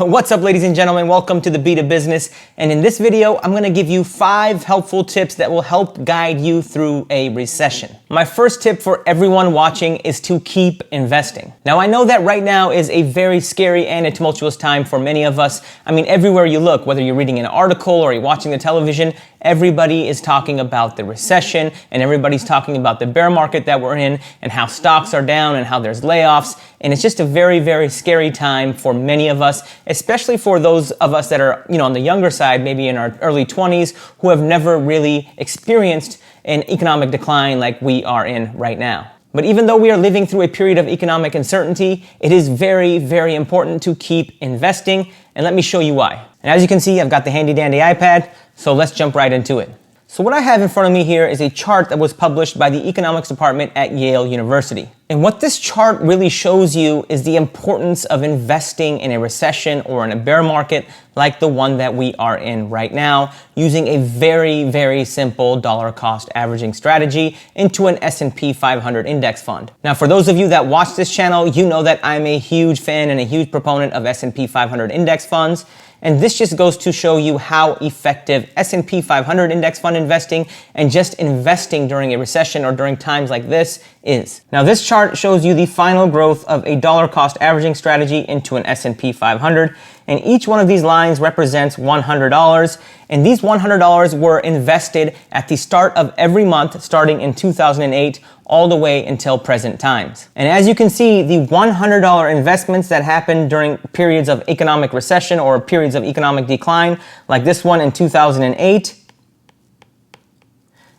What's up, ladies and gentlemen? Welcome to the Beat of Business. And in this video, I'm going to give you 5 helpful tips that will help guide you through a recession. My first tip for everyone watching is to keep investing. Now, I know that right now is a very scary and a tumultuous time for many of us. I mean, everywhere you look, whether you're reading an article or you're watching the television, everybody is talking about the recession and everybody's talking about the bear market that we're in and how stocks are down and how there's layoffs. And it's just a very, very scary time for many of us, especially for those of us that are, on the younger side, maybe in our early 20s, who have never really experienced an economic decline like we are in right now. But even though we are living through a period of economic uncertainty, it is very, very important to keep investing. And let me show you why. And as you can see, I've got the handy dandy iPad, so let's jump right into it. So what I have in front of me here is a chart that was published by the economics department at Yale University. And what this chart really shows you is the importance of investing in a recession or in a bear market like the one that we are in right now, using a very, very simple dollar cost averaging strategy into an S&P 500 index fund. Now, for those of you that watch this channel, you know that I'm a huge fan and a huge proponent of S&P 500 index funds. And this just goes to show you how effective S&P 500 index fund investing and just investing during a recession or during times like this is. Now, this chart shows you the final growth of a dollar cost averaging strategy into an S&P 500. And each one of these lines represents $100. And these $100 were invested at the start of every month, starting in 2008, all the way until present times. And as you can see, the $100 investments that happened during periods of economic recession or periods of economic decline, like this one in 2008,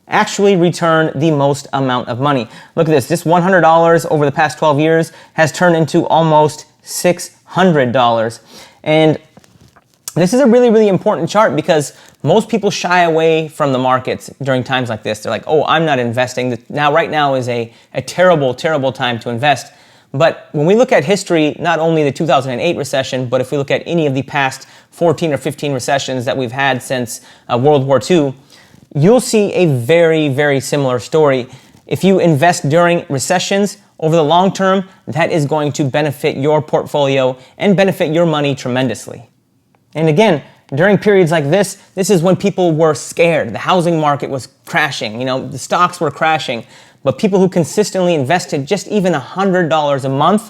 actually return the most amount of money. Look at this. This $100 over the past 12 years has turned into almost $600. And this is a really, really important chart because most people shy away from the markets during times like this. They're like, oh, I'm not investing. Right now is a terrible, terrible time to invest. But when we look at history, not only the 2008 recession, but if we look at any of the past 14 or 15 recessions that we've had since World War II, you'll see a very, very similar story. If you invest during recessions, over the long term, that is going to benefit your portfolio and benefit your money tremendously. And again, during periods like this is when people were scared. The housing market was crashing, the stocks were crashing. But people who consistently invested just even $100 a month,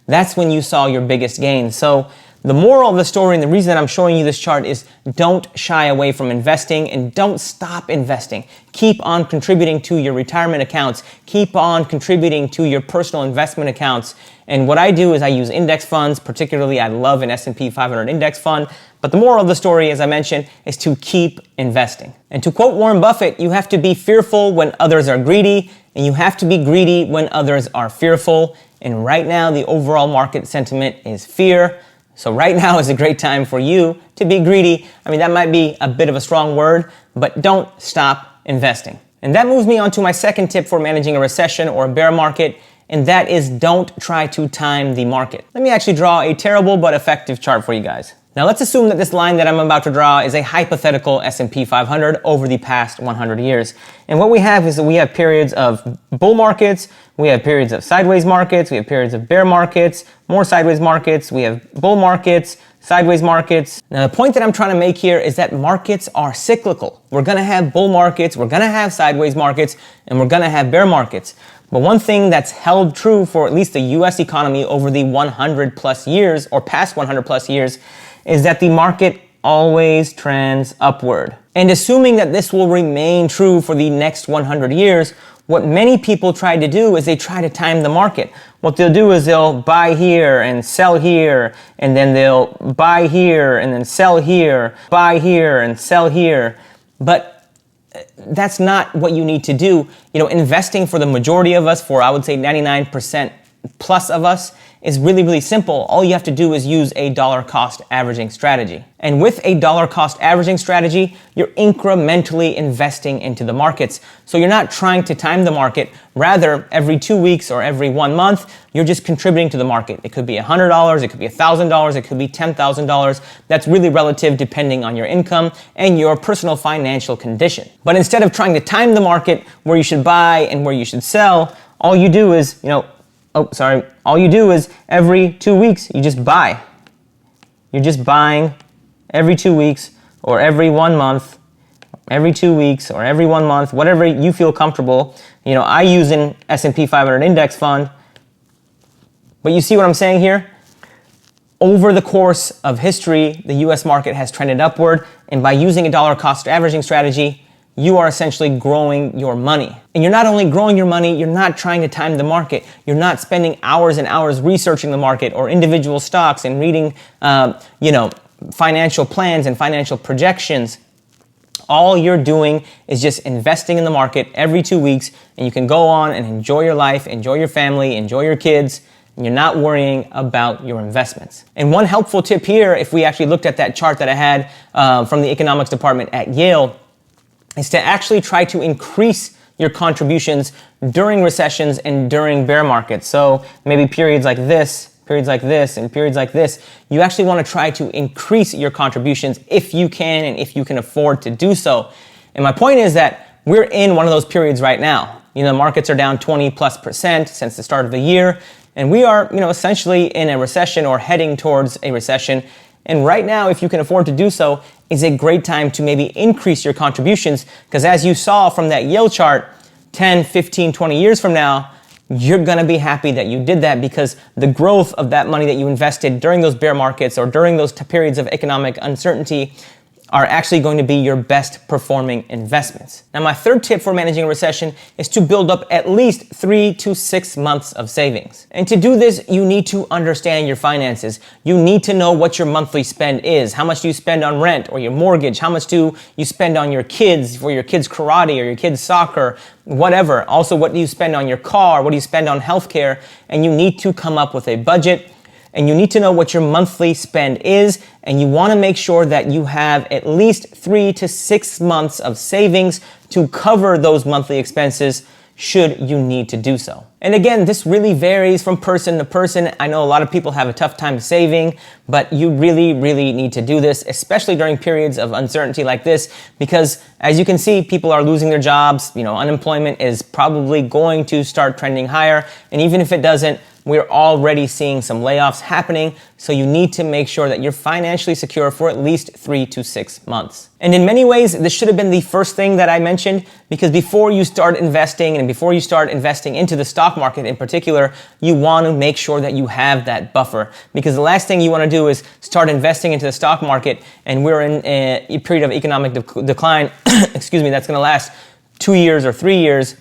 that's when you saw your biggest gains. So the moral of the story and the reason that I'm showing you this chart is don't shy away from investing and don't stop investing. Keep on contributing to your retirement accounts. Keep on contributing to your personal investment accounts. And what I do is I use index funds. Particularly, I love an S&P 500 index fund. But the moral of the story, as I mentioned, is to keep investing. And to quote Warren Buffett, you have to be fearful when others are greedy, and you have to be greedy when others are fearful. And right now, the overall market sentiment is fear. So right now is a great time for you to be greedy. I mean, that might be a bit of a strong word, but don't stop investing. And that moves me on to my second tip for managing a recession or a bear market, and that is don't try to time the market. Let me actually draw a terrible but effective chart for you guys. Now let's assume that this line that I'm about to draw is a hypothetical S&P 500 over the past 100 years. And what we have is that we have periods of bull markets, we have periods of sideways markets, we have periods of bear markets, more sideways markets, we have bull markets, sideways markets. Now the point that I'm trying to make here is that markets are cyclical. We're gonna have bull markets, we're gonna have sideways markets, and we're gonna have bear markets. But one thing that's held true for at least the US economy over the 100 plus years or past 100 plus years is that the market always trends upward. And assuming that this will remain true for the next 100 years, what many people try to do is they try to time the market. What they'll do is they'll buy here and sell here, and then they'll buy here and then sell here, buy here and sell here. But that's not what you need to do. Investing for the majority of us, for I would say 99% plus of us, is really, really simple. All you have to do is use a dollar cost averaging strategy. And with a dollar cost averaging strategy, you're incrementally investing into the markets. So you're not trying to time the market. Rather, every 2 weeks or every 1 month, you're just contributing to the market. It could be $100, it could be $1,000, it could be $10,000. That's really relative depending on your income and your personal financial condition. But instead of trying to time the market where you should buy and where you should sell, all you do is, all you do is every 2 weeks, you just buy. You're just buying every 2 weeks or every 1 month, every 2 weeks or every 1 month, whatever you feel comfortable. I use an S&P 500 index fund. But you see what I'm saying here? Over the course of history, the US market has trended upward, and by using a dollar cost averaging strategy, you are essentially growing your money. And you're not only growing your money, you're not trying to time the market. You're not spending hours and hours researching the market or individual stocks and reading, financial plans and financial projections. All you're doing is just investing in the market every 2 weeks, and you can go on and enjoy your life, enjoy your family, enjoy your kids, and you're not worrying about your investments. And one helpful tip here, if we actually looked at that chart that I had from the economics department at Yale, is to actually try to increase your contributions during recessions and during bear markets. So maybe periods like this, and periods like this, you actually want to try to increase your contributions if you can and if you can afford to do so. And my point is that we're in one of those periods right now. The markets are down 20+% since the start of the year, and we are, essentially in a recession or heading towards a recession. And right now, if you can afford to do so, is a great time to maybe increase your contributions, because as you saw from that Yale chart, 10, 15, 20 years from now, you're going to be happy that you did that, because the growth of that money that you invested during those bear markets or during those periods of economic uncertainty are actually going to be your best performing investments. Now, my third tip for managing a recession is to build up at least 3 to 6 months of savings. And to do this, you need to understand your finances. You need to know what your monthly spend is. How much do you spend on rent or your mortgage? How much do you spend on your kids, for your kids' karate or your kids' soccer, whatever. Also, what do you spend on your car? What do you spend on healthcare? And you need to come up with a budget. And you need to know what your monthly spend is, and you want to make sure that you have at least 3 to 6 months of savings to cover those monthly expenses should you need to do so. And again, this really varies from person to person. I know a lot of people have a tough time saving, but you really, really need to do this, especially during periods of uncertainty like this, because as you can see, people are losing their jobs. Unemployment is probably going to start trending higher, and even if it doesn't, we're already seeing some layoffs happening, so you need to make sure that you're financially secure for at least 3 to 6 months. And in many ways, this should have been the first thing that I mentioned, because before you start investing and before you start investing into the stock market in particular, you want to make sure that you have that buffer, because the last thing you want to do is start investing into the stock market and we're in a period of economic decline, that's going to last 2 years or 3 years,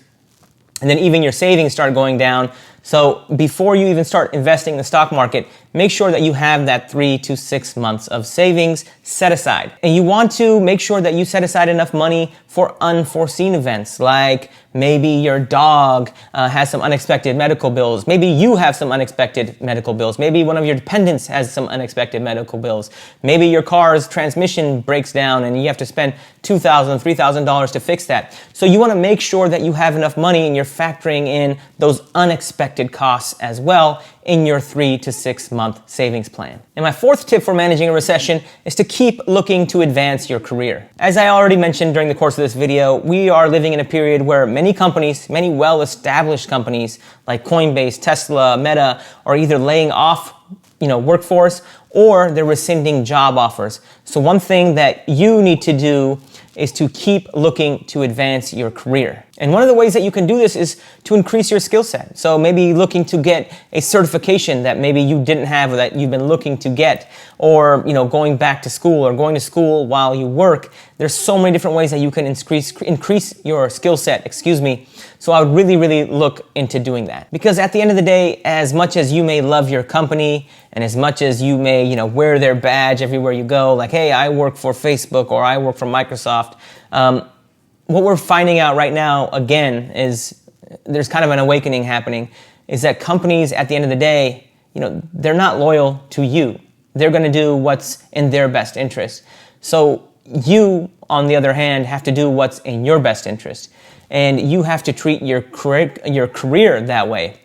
and then even your savings start going down. So before you even start investing in the stock market, make sure that you have that 3 to 6 months of savings set aside. And you want to make sure that you set aside enough money for unforeseen events, like maybe your dog has some unexpected medical bills. Maybe you have some unexpected medical bills. Maybe one of your dependents has some unexpected medical bills. Maybe your car's transmission breaks down and you have to spend $2,000, $3,000 to fix that. So you want to make sure that you have enough money and you're factoring in those unexpected costs as well in your 3 to 6 month savings plan. And my fourth tip for managing a recession is to keep looking to advance your career. As I already mentioned during the course of this video, we are living in a period where many companies, many well-established companies like Coinbase, Tesla, Meta, are either laying off workforce or they're rescinding job offers. So one thing that you need to do is to keep looking to advance your career. And one of the ways that you can do this is to increase your skill set. So maybe looking to get a certification that maybe you didn't have or that you've been looking to get, or going back to school or going to school while you work. There's so many different ways that you can increase your skill set, So I would really, really look into doing that. Because at the end of the day, as much as you may love your company and as much as you may, wear their badge everywhere you go, like, hey, I work for Facebook or I work for Microsoft, what we're finding out right now, again, is there's kind of an awakening happening, is that companies at the end of the day, they're not loyal to you. They're going to do what's in their best interest. So you, on the other hand, have to do what's in your best interest. And you have to treat your career that way.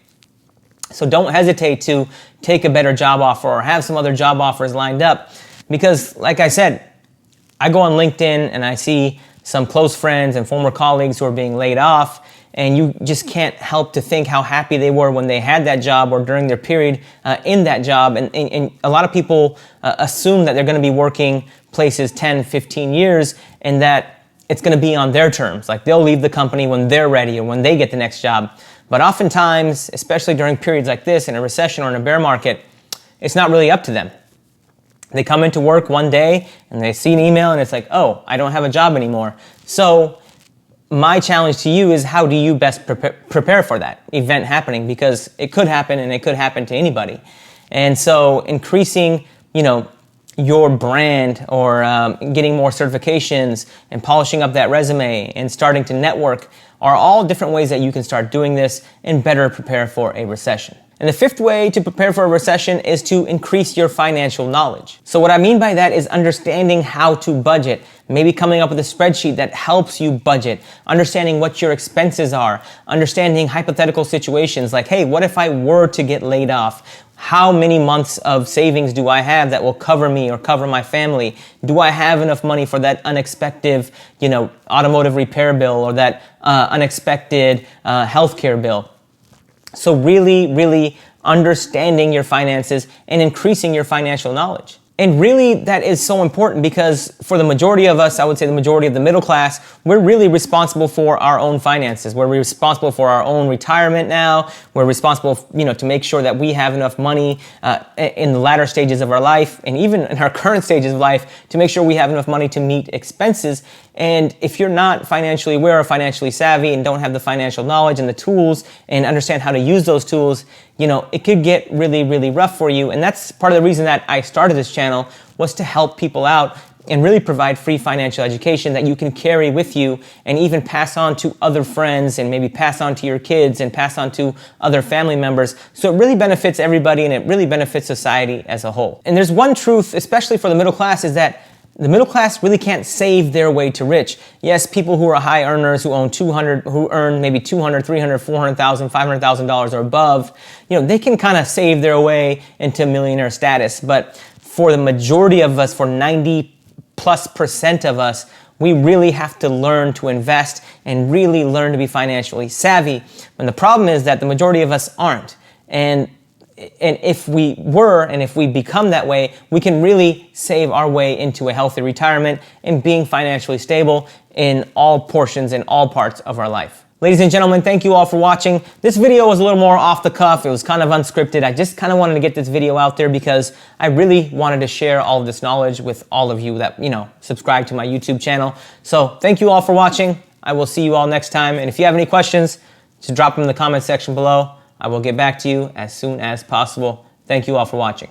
So don't hesitate to take a better job offer or have some other job offers lined up. Because like I said, I go on LinkedIn and I see some close friends and former colleagues who are being laid off. and you just can't help to think how happy they were when they had that job or during their period in that job. And a lot of people assume that they're going to be working places 10, 15 years and that it's going to be on their terms. Like they'll leave the company when they're ready or when they get the next job. But oftentimes, especially during periods like this in a recession or in a bear market, it's not really up to them. They come into work one day and they see an email and it's like, oh, I don't have a job anymore. So my challenge to you is, how do you best prepare for that event happening? Because it could happen, and it could happen to anybody. And so increasing, your brand, or getting more certifications and polishing up that resume and starting to network are all different ways that you can start doing this and better prepare for a recession. And the fifth way to prepare for a recession is to increase your financial knowledge. So what I mean by that is understanding how to budget, maybe coming up with a spreadsheet that helps you budget, understanding what your expenses are, understanding hypothetical situations like, hey, what if I were to get laid off? How many months of savings do I have that will cover me or cover my family? Do I have enough money for that unexpected, automotive repair bill, or that unexpected healthcare bill? So really, really understanding your finances and increasing your financial knowledge. And really, that is so important because for the majority of us, I would say the majority of the middle class, we're really responsible for our own finances. We're responsible for our own retirement now. We're responsible, to make sure that we have enough money in the latter stages of our life, and even in our current stages of life, to make sure we have enough money to meet expenses. And if you're not financially aware or financially savvy and don't have the financial knowledge and the tools and understand how to use those tools, it could get really, really rough for you. And that's part of the reason that I started this channel, was to help people out and really provide free financial education that you can carry with you and even pass on to other friends, and maybe pass on to your kids and pass on to other family members. So it really benefits everybody, and it really benefits society as a whole. And there's one truth, especially for the middle class, is that the middle class really can't save their way to rich. Yes, people who are high earners, who earn maybe $200,000, $300,000, $400,000, $500,000 or above, they can kind of save their way into millionaire status. But for the majority of us, for 90+% of us, we really have to learn to invest and really learn to be financially savvy. And the problem is that the majority of us aren't. And if we were, and if we become that way, we can really save our way into a healthy retirement and being financially stable in all portions and all parts of our life. Ladies and gentlemen, thank you all for watching. This video was a little more off the cuff. It was kind of unscripted. I just kind of wanted to get this video out there because I really wanted to share all of this knowledge with all of you that, subscribe to my YouTube channel. So thank you all for watching. I will see you all next time. And if you have any questions, just drop them in the comment section below. I will get back to you as soon as possible. Thank you all for watching.